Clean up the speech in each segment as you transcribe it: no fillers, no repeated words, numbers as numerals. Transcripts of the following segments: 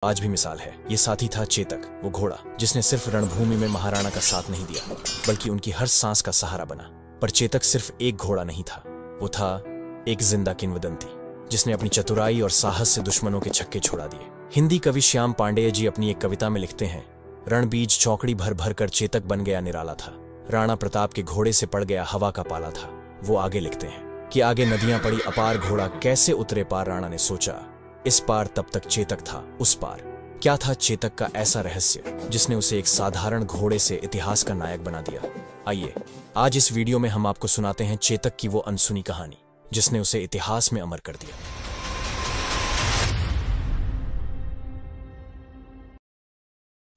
आज भी मिसाल है। ये साथी था चेतक, वो घोड़ा जिसने सिर्फ रणभूमि में महाराणा का साथ नहीं दिया बल्कि उनकी हर सांस का सहारा बना। पर चेतक सिर्फ एक घोड़ा नहीं था, वो था एक जिंदा किंवदंती जिसने अपनी चतुराई और साहस से दुश्मनों के छक्के छोड़ा दिए। हिंदी कवि श्याम पांडेय जी अपनी एक कविता में लिखते हैं, रणबीज चौकड़ी भर भर कर चेतक बन गया निराला था, राणा प्रताप के घोड़े से पड़ गया हवा का पाला था। वो आगे लिखते हैं कि आगे नदियां पड़ी अपार, घोड़ा कैसे उतरे पार, राणा ने सोचा इस पार, तब तक चेतक था उस पार। क्या था चेतक का ऐसा रहस्य जिसने उसे एक साधारण घोड़े से इतिहास का नायक बना दिया? आइए आज इस वीडियो में हम आपको सुनाते हैं चेतक की वो अनसुनी कहानी जिसने उसे इतिहास में अमर कर दिया।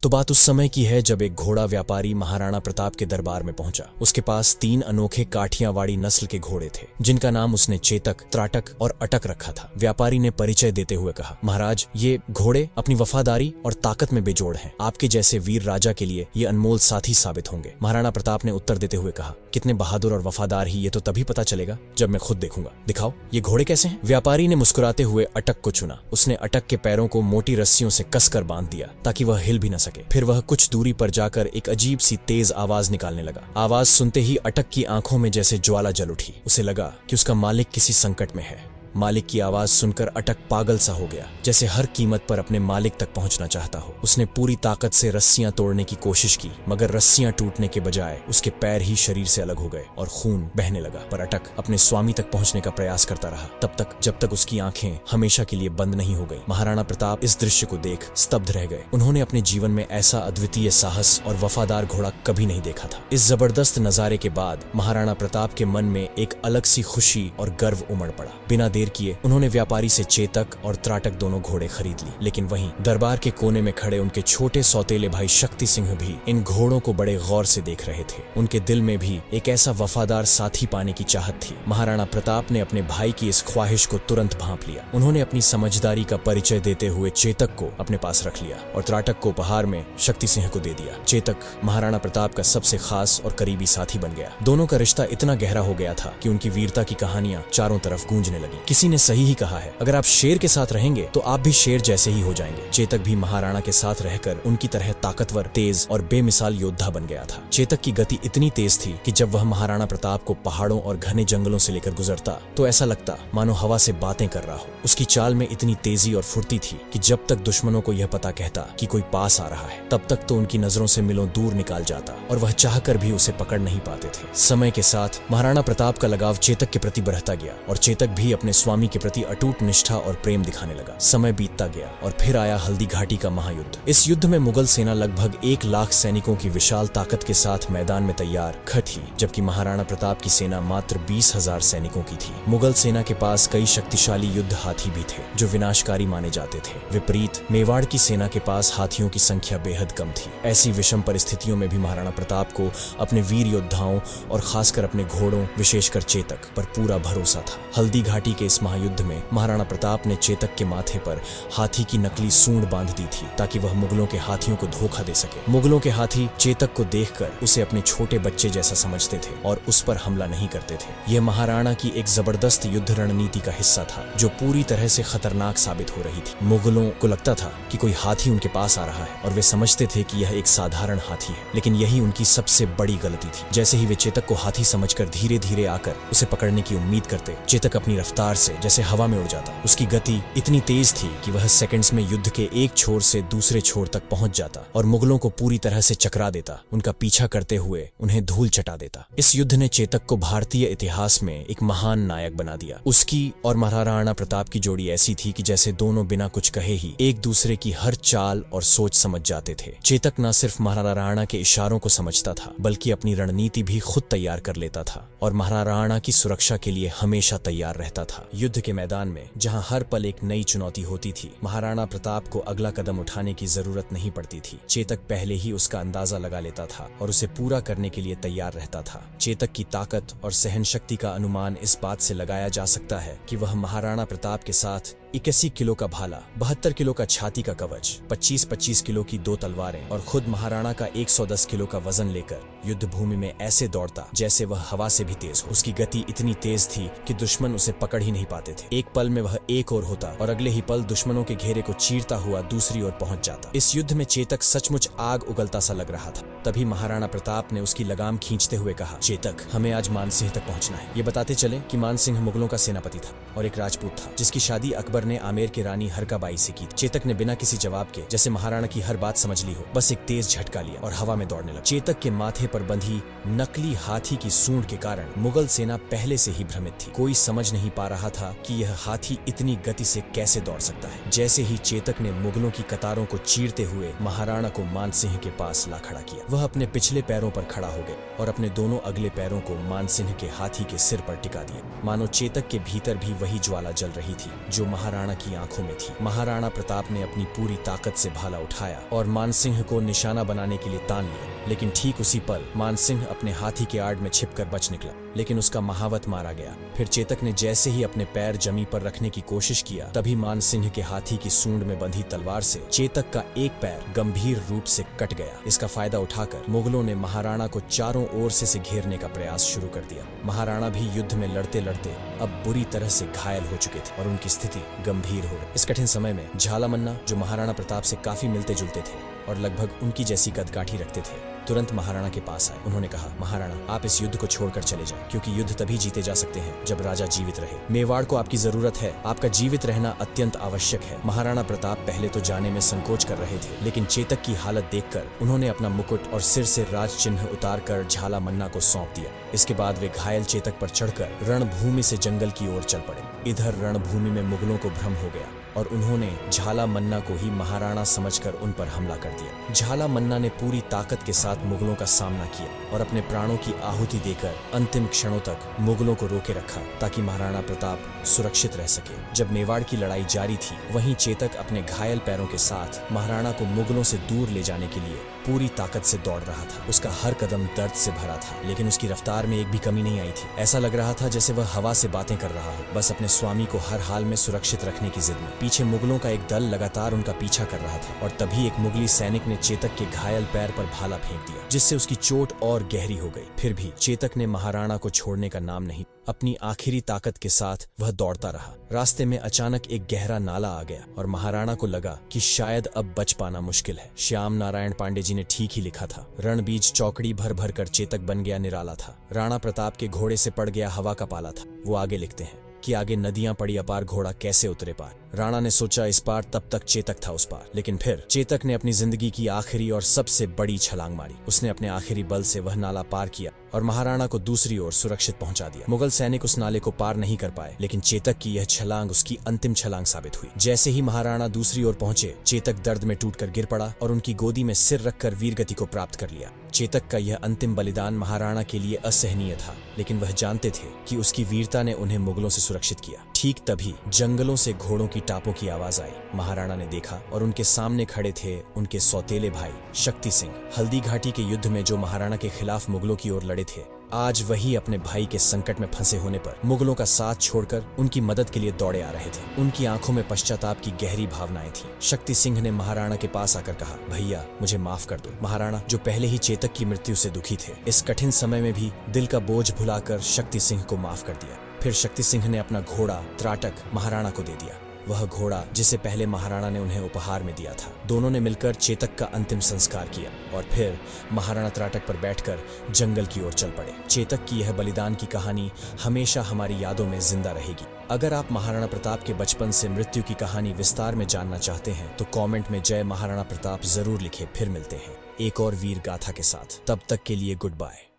तो बात उस समय की है जब एक घोड़ा व्यापारी महाराणा प्रताप के दरबार में पहुंचा। उसके पास 3 अनोखे काठियावाड़ी नस्ल के घोड़े थे जिनका नाम उसने चेतक, त्राटक और अटक रखा था। व्यापारी ने परिचय देते हुए कहा, महाराज ये घोड़े अपनी वफादारी और ताकत में बेजोड़ हैं। आपके जैसे वीर राजा के लिए ये अनमोल साथी साबित होंगे। महाराणा प्रताप ने उत्तर देते हुए कहा, कितने बहादुर और वफादार ही ये तो तभी पता चलेगा जब मैं खुद देखूंगा। दिखाओ ये घोड़े कैसे हैं? व्यापारी ने मुस्कुराते हुए अटक को चुना। उसने अटक के पैरों को मोटी रस्सियों से कसकर बांध दिया ताकि वह हिल भी न सके। फिर वह कुछ दूरी पर जाकर एक अजीब सी तेज आवाज निकालने लगा। आवाज सुनते ही अटक की आंखों में जैसे ज्वाला जल उठी। उसे लगा कि उसका मालिक किसी संकट में है। मालिक की आवाज सुनकर अटक पागल सा हो गया, जैसे हर कीमत पर अपने मालिक तक पहुंचना चाहता हो। उसने पूरी ताकत से रस्सियां तोड़ने की कोशिश की, मगर रस्सियां टूटने के बजाय उसके पैर ही शरीर से अलग हो गए और खून बहने लगा। पर अटक अपने स्वामी तक पहुंचने का प्रयास करता रहा, तब तक जब तक उसकी आंखें हमेशा के लिए बंद नहीं हो गई। महाराणा प्रताप इस दृश्य को देख स्तब्ध रह गए। उन्होंने अपने जीवन में ऐसा अद्वितीय साहस और वफादार घोड़ा कभी नहीं देखा था। इस जबरदस्त नजारे के बाद महाराणा प्रताप के मन में एक अलग सी खुशी और गर्व उमड़ पड़ा। बिना देर किए उन्होंने व्यापारी से चेतक और त्राटक दोनों घोड़े खरीद लिए। लेकिन वहीं दरबार के कोने में खड़े उनके छोटे सौतेले भाई शक्ति सिंह भी इन घोड़ों को बड़े गौर से देख रहे थे। उनके दिल में भी एक ऐसा वफादार साथी पाने की चाहत थी। महाराणा प्रताप ने अपने भाई की इस ख्वाहिश को तुरंत भांप लिया। उन्होंने अपनी समझदारी का परिचय देते हुए चेतक को अपने पास रख लिया और त्राटक को उपहार में शक्ति सिंह को दे दिया। चेतक महाराणा प्रताप का सबसे खास और करीबी साथी बन गया। दोनों का रिश्ता इतना गहरा हो गया था कि उनकी वीरता की कहानियां चारों तरफ गूंजने लगी। किसी ने सही ही कहा है, अगर आप शेर के साथ रहेंगे तो आप भी शेर जैसे ही हो जाएंगे। चेतक भी महाराणा के साथ रहकर उनकी तरह ताकतवर, तेज और बेमिसाल योद्धा बन गया था। चेतक की गति इतनी तेज थी कि जब वह महाराणा प्रताप को पहाड़ों और घने जंगलों से लेकर गुजरता तो ऐसा लगता मानो हवा से बातें कर रहा हो। उसकी चाल में इतनी तेजी और फुर्ती थी कि जब तक दुश्मनों को यह पता कहता कि कोई पास आ रहा है, तब तक तो उनकी नजरों से मिलों दूर निकाल जाता और वह चाहकर भी उसे पकड़ नहीं पाते थे। समय के साथ महाराणा प्रताप का लगाव चेतक के प्रति बढ़ता गया और चेतक भी अपने स्वामी के प्रति अटूट निष्ठा और प्रेम दिखाने लगा। समय बीतता गया और फिर आया हल्दी घाटी का महायुद्ध। इस युद्ध में मुगल सेना लगभग 1 लाख सैनिकों की विशाल ताकत के साथ मैदान में तैयार थी, जबकि महाराणा प्रताप की सेना मात्र 20,000 सैनिकों की थी। मुगल सेना के पास कई शक्तिशाली युद्ध हाथी भी थे जो विनाशकारी माने जाते थे। विपरीत मेवाड़ की सेना के पास हाथियों की संख्या बेहद कम थी। ऐसी विषम परिस्थितियों में भी महाराणा प्रताप को अपने वीर योद्धाओं और खासकर अपने घोड़ों, विशेषकर चेतक पर पूरा भरोसा था। हल्दी घाटी के इस महायुद्ध में महाराणा प्रताप ने चेतक के माथे पर हाथी की नकली सूंड बांध दी थी ताकि वह मुगलों के हाथियों को धोखा दे सके। मुगलों के हाथी चेतक को देखकर उसे अपने छोटे बच्चे जैसा समझते थे और उस पर हमला नहीं करते थे। यह महाराणा की एक जबरदस्त युद्ध रणनीति का हिस्सा था जो पूरी तरह से खतरनाक साबित हो रही थी। मुगलों को लगता था कि कोई हाथी उनके पास आ रहा है और वे समझते थे कि यह एक साधारण हाथी है, लेकिन यही उनकी सबसे बड़ी गलती थी। जैसे ही वे चेतक को हाथी समझकर धीरे धीरे आकर उसे पकड़ने की उम्मीद करते, चेतक अपनी रफ्तार से जैसे हवा में उड़ जाता। उसकी गति इतनी तेज थी कि वह सेकंड्स में युद्ध के एक छोर से दूसरे छोर तक पहुंच जाता और मुगलों को पूरी तरह से चकरा देता, उनका पीछा करते हुए उन्हें धूल चटा देता। इस युद्ध ने चेतक को भारतीय इतिहास में एक महान नायक बना दिया। उसकी और महाराणा प्रताप की जोड़ी ऐसी थी कि जैसे दोनों बिना कुछ कहे ही एक दूसरे की हर चाल और सोच समझ जाते थे। चेतक न सिर्फ महाराणा के इशारों को समझता था बल्कि अपनी रणनीति भी खुद तैयार कर लेता था और महाराणा की सुरक्षा के लिए हमेशा तैयार रहता था। युद्ध के मैदान में जहां हर पल एक नई चुनौती होती थी, महाराणा प्रताप को अगला कदम उठाने की जरूरत नहीं पड़ती थी। चेतक पहले ही उसका अंदाजा लगा लेता था और उसे पूरा करने के लिए तैयार रहता था। चेतक की ताकत और सहन शक्ति का अनुमान इस बात से लगाया जा सकता है कि वह महाराणा प्रताप के साथ 81 किलो का भाला, 72 किलो का छाती का कवच, 25-25 किलो की 2 तलवारें और खुद महाराणा का 110 किलो का वजन लेकर युद्ध भूमि में ऐसे दौड़ता जैसे वह हवा से भी तेज हो। उसकी गति इतनी तेज थी कि दुश्मन उसे पकड़ ही नहीं पाते थे। एक पल में वह एक ओर होता और अगले ही पल दुश्मनों के घेरे को चीरता हुआ दूसरी ओर पहुंच जाता। इस युद्ध में चेतक सचमुच आग उगलता सा लग रहा था। तभी महाराणा प्रताप ने उसकी लगाम खींचते हुए कहा, चेतक, हमें आज मानसिंह तक पहुंचना है। ये बताते चले कि मानसिंह मुगलों का सेनापति था और एक राजपूत था, जिसकी शादी अकबर ने आमेर की रानी हरकाबाई से की थी। चेतक ने बिना किसी जवाब के, जैसे महाराणा की हर बात समझ ली हो, बस एक तेज झटका लिया और हवा में दौड़ने लगा। चेतक के माथे पर बंधी नकली हाथी की सूंड के कारण मुगल सेना पहले से ही भ्रमित थी। कोई समझ नहीं पा रहा था कि यह हाथी इतनी गति से कैसे दौड़ सकता है। जैसे ही चेतक ने मुगलों की कतारों को चीरते हुए महाराणा को मानसिंह के पास ला खड़ा किया, वह अपने पिछले पैरों पर खड़ा हो गए और अपने दोनों अगले पैरों को मानसिंह के हाथी के सिर पर टिका दिया। मानो चेतक के भीतर भी वही ज्वाला जल रही थी जो महाराणा की आंखों में थी। महाराणा प्रताप ने अपनी पूरी ताकत से भाला उठाया और मानसिंह को निशाना बनाने के लिए तान लिया, लेकिन ठीक उसी पल मानसिंह अपने हाथी के आड़ में छिपकर बच निकला, लेकिन उसका महावत मारा गया। फिर चेतक ने जैसे ही अपने पैर जमी पर रखने की कोशिश किया, तभी मानसिंह के हाथी की सूंड में बंधी तलवार से चेतक का एक पैर गंभीर रूप से कट गया। इसका फायदा उठाकर मुगलों ने महाराणा को चारों ओर से घेरने का प्रयास शुरू कर दिया। महाराणा भी युद्ध में लड़ते लड़ते अब बुरी तरह से घायल हो चुके थे और उनकी स्थिति गंभीर हो रही। इस कठिन समय में झालामन्ना, जो महाराणा प्रताप से काफी मिलते जुलते थे और लगभग उनकी जैसी कदकाठी रखते थे, तुरंत महाराणा के पास आए। उन्होंने कहा, महाराणा, आप इस युद्ध को छोड़कर चले जाएं, क्योंकि युद्ध तभी जीते जा सकते हैं जब राजा जीवित रहे। मेवाड़ को आपकी जरूरत है, आपका जीवित रहना अत्यंत आवश्यक है। महाराणा प्रताप पहले तो जाने में संकोच कर रहे थे, लेकिन चेतक की हालत देखकर उन्होंने अपना मुकुट और सिर से राज चिन्ह उतारकर झालामन्ना को सौंप दिया। इसके बाद वे घायल चेतक पर चढ़कर रणभूमि से जंगल की ओर चल पड़े। इधर रणभूमि में मुगलों को भ्रम हो गया और उन्होंने झालामन्ना को ही महाराणा समझकर उन पर हमला कर दिया। झालामन्ना ने पूरी ताकत के साथ मुगलों का सामना किया और अपने प्राणों की आहुति देकर अंतिम क्षणों तक मुगलों को रोके रखा, ताकि महाराणा प्रताप सुरक्षित रह सके। जब मेवाड़ की लड़ाई जारी थी, वहीं चेतक अपने घायल पैरों के साथ महाराणा को मुगलों से दूर ले जाने के लिए पूरी ताकत से दौड़ रहा था। उसका हर कदम दर्द से भरा था, लेकिन उसकी रफ्तार में एक भी कमी नहीं आई थी। ऐसा लग रहा था जैसे वह हवा से बातें कर रहा हो, बस अपने स्वामी को हर हाल में सुरक्षित रखने की जिद में। पीछे मुगलों का एक दल लगातार उनका पीछा कर रहा था और तभी एक मुगली सैनिक ने चेतक के घायल पैर पर भाला फेंक दिया, जिससे उसकी चोट और गहरी हो गई। फिर भी चेतक ने महाराणा को छोड़ने का नाम नहीं। अपनी आखिरी ताकत के साथ वह दौड़ता रहा। रास्ते में अचानक एक गहरा नाला आ गया और महाराणा को लगा कि शायद अब बच पाना मुश्किल है। श्याम नारायण पांडे जी ने ठीक ही लिखा था, रणबीज चौकड़ी भर भर कर चेतक बन गया निराला था। राणा प्रताप के घोड़े से पड़ गया हवा का पाला था। वो आगे लिखते हैं कि आगे नदियां पड़ी अपार, घोड़ा कैसे उतरे पार। राणा ने सोचा इस पार, तब तक चेतक था उस पार। लेकिन फिर चेतक ने अपनी जिंदगी की आखिरी और सबसे बड़ी छलांग मारी। उसने अपने आखिरी बल से वह नाला पार किया और महाराणा को दूसरी ओर सुरक्षित पहुंचा दिया। मुगल सैनिक उस नाले को पार नहीं कर पाए, लेकिन चेतक की यह छलांग उसकी अंतिम छलांग साबित हुई। जैसे ही महाराणा दूसरी ओर पहुंचे, चेतक दर्द में टूटकर गिर पड़ा और उनकी गोदी में सिर रखकर वीरगति को प्राप्त कर लिया। चेतक का यह अंतिम बलिदान महाराणा के लिए असहनीय था, लेकिन वह जानते थे कि उसकी वीरता ने उन्हें मुगलों से सुरक्षित किया। ठीक तभी जंगलों से घोड़ों की टापों की आवाज आई। महाराणा ने देखा और उनके सामने खड़े थे उनके सौतेले भाई शक्ति सिंह। हल्दी घाटी के युद्ध में जो महाराणा के खिलाफ मुगलों की ओर लड़े थे, आज वही अपने भाई के संकट में फंसे होने पर मुगलों का साथ छोड़कर उनकी मदद के लिए दौड़े आ रहे थे। उनकी आंखों में पश्चाताप की गहरी भावनाएं थी। शक्ति सिंह ने महाराणा के पास आकर कहा, भैया, मुझे माफ कर दो। महाराणा, जो पहले ही चेतक की मृत्यु से दुखी थे, इस कठिन समय में भी दिल का बोझ भुलाकर शक्ति सिंह को माफ कर दिया। फिर शक्ति सिंह ने अपना घोड़ा त्राटक महाराणा को दे दिया, वह घोड़ा जिसे पहले महाराणा ने उन्हें उपहार में दिया था। दोनों ने मिलकर चेतक का अंतिम संस्कार किया और फिर महाराणा त्राटक पर बैठकर जंगल की ओर चल पड़े। चेतक की यह बलिदान की कहानी हमेशा हमारी यादों में जिंदा रहेगी। अगर आप महाराणा प्रताप के बचपन से मृत्यु की कहानी विस्तार में जानना चाहते हैं तो कमेंट में जय महाराणा प्रताप जरूर लिखें। फिर मिलते हैं एक और वीर गाथा के साथ। तब तक के लिए गुड बाय।